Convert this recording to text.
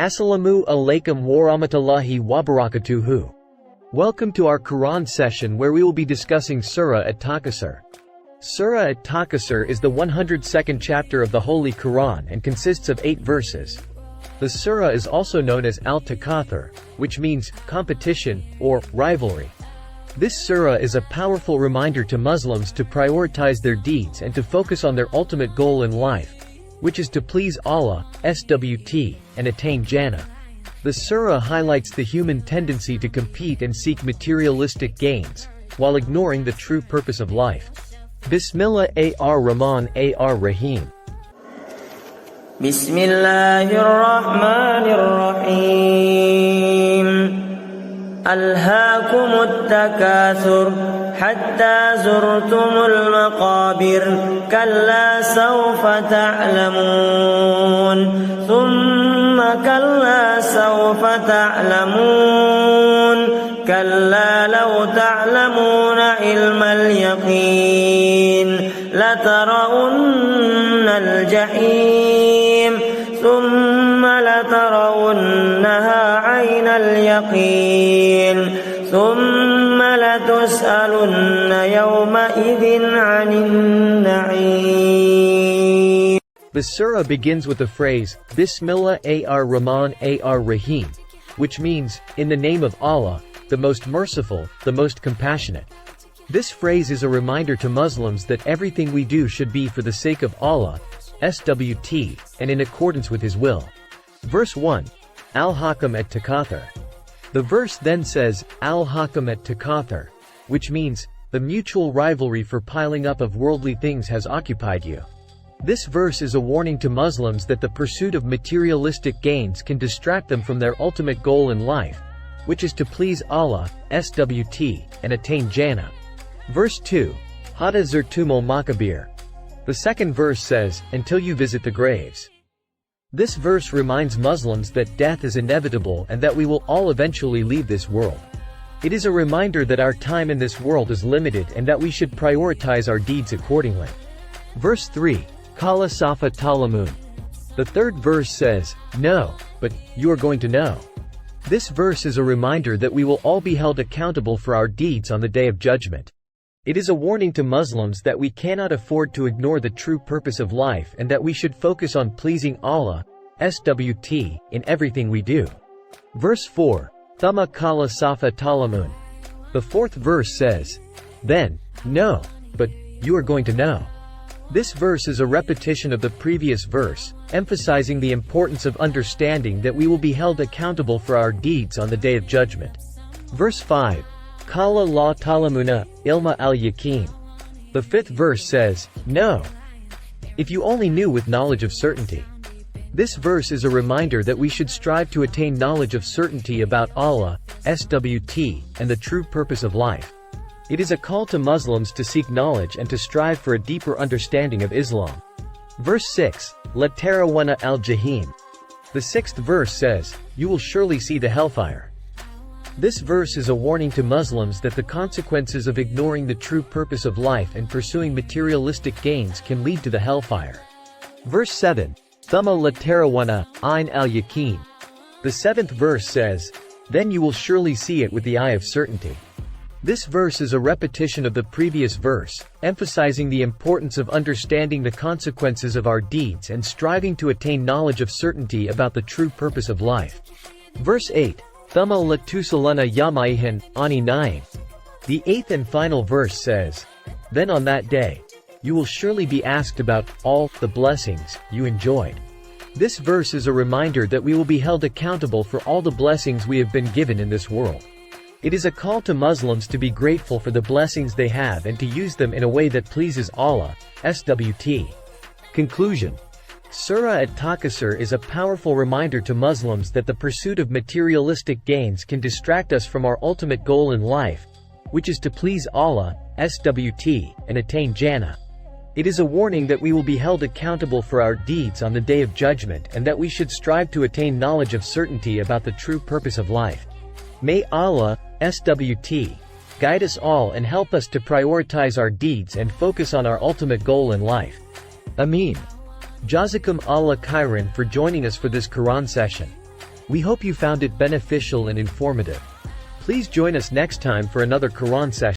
Assalamu alaikum warahmatullahi wabarakatuhu. Welcome to our Quran session where we will be discussing Surah At-Takasur. Surah At-Takasur is the 102nd chapter of the Holy Quran and consists of 8 verses. The surah is also known as Al-Takasur, which means competition or rivalry. This surah is a powerful reminder to Muslims to prioritize their deeds and to focus on their ultimate goal in life, which is to please Allah, SWT, and attain Jannah. The surah highlights the human tendency to compete and seek materialistic gains, while ignoring the true purpose of life. Bismillah ar-Rahman ar-Rahim. Bismillahirrahmanirrahim. Alhaakumut takasur hatta zurtumul maqabir kalla sawfa ta'lamun thumma kalla sawfa ta'lamun kalla law ta'lamuna ilmal yaqin la tarawunna al-jahim thumma la tarawunnaha ayn al-yaqin thumma la tus'alunna yawma idhin 'anil na'im. The surah begins with the phrase, Bismillah ar-Rahman ar-Rahim, which means, in the name of Allah, the most merciful, the most compassionate. This phrase is a reminder to Muslims that everything we do should be for the sake of Allah, SWT, and in accordance with His will. Verse 1. Al-Hakam At-Takasur. The verse then says, Al-Hakam At-Takasur, which means, the mutual rivalry for piling up of worldly things has occupied you. This verse is a warning to Muslims that the pursuit of materialistic gains can distract them from their ultimate goal in life, which is to please Allah, SWT, and attain Jannah. Verse 2. Hatta zurtumul maqabir. The second verse says, until you visit the graves. This verse reminds Muslims that death is inevitable and that we will all eventually leave this world. It is a reminder that our time in this world is limited and that we should prioritize our deeds accordingly. Verse 3. Kalla sawfa ta'lamun. The third verse says, no, but you are going to know. This verse is a reminder that we will all be held accountable for our deeds on the Day of Judgment. It is a warning to Muslims that we cannot afford to ignore the true purpose of life and that we should focus on pleasing Allah, SWT, in everything we do. Verse 4. Thumma Kalla sawfa ta'lamun. The fourth verse says, then, no, but you are going to know. This verse is a repetition of the previous verse, emphasizing the importance of understanding that we will be held accountable for our deeds on the Day of Judgment. Verse 5. Kalla La Tarawunna Ayn. The fifth verse says, no. If you only knew with knowledge of certainty. This verse is a reminder that we should strive to attain knowledge of certainty about Allah, SWT, and the true purpose of life. It is a call to Muslims to seek knowledge and to strive for a deeper understanding of Islam. Verse 6. La Tarawunna Ayn. The sixth verse says, you will surely see the hellfire. This verse is a warning to Muslims that the consequences of ignoring the true purpose of life and pursuing materialistic gains can lead to the hellfire. Verse 7. Thumma La Tarawunna Ayn. The seventh verse says, then you will surely see it with the eye of certainty. This verse is a repetition of the previous verse, emphasizing the importance of understanding the consequences of our deeds and striving to attain knowledge of certainty about the true purpose of life. Verse 8. Thumma La Tus'Alunna Ayn. The eighth and final verse says, then on that day, you will surely be asked about all the blessings you enjoyed. This verse is a reminder that we will be held accountable for all the blessings we have been given in this world. It is a call to Muslims to be grateful for the blessings they have and to use them in a way that pleases Allah, SWT. Conclusion. Surah At-Takasur is a powerful reminder to Muslims that the pursuit of materialistic gains can distract us from our ultimate goal in life, which is to please Allah, SWT, and attain Jannah. It is a warning that we will be held accountable for our deeds on the Day of Judgment and that we should strive to attain knowledge of certainty about the true purpose of life. May Allah, SWT, guide us all and help us to prioritize our deeds and focus on our ultimate goal in life. Ameen. Jazakum Allah khairan for joining us for this Quran session. We hope you found it beneficial and informative. Please join us next time for another Quran session.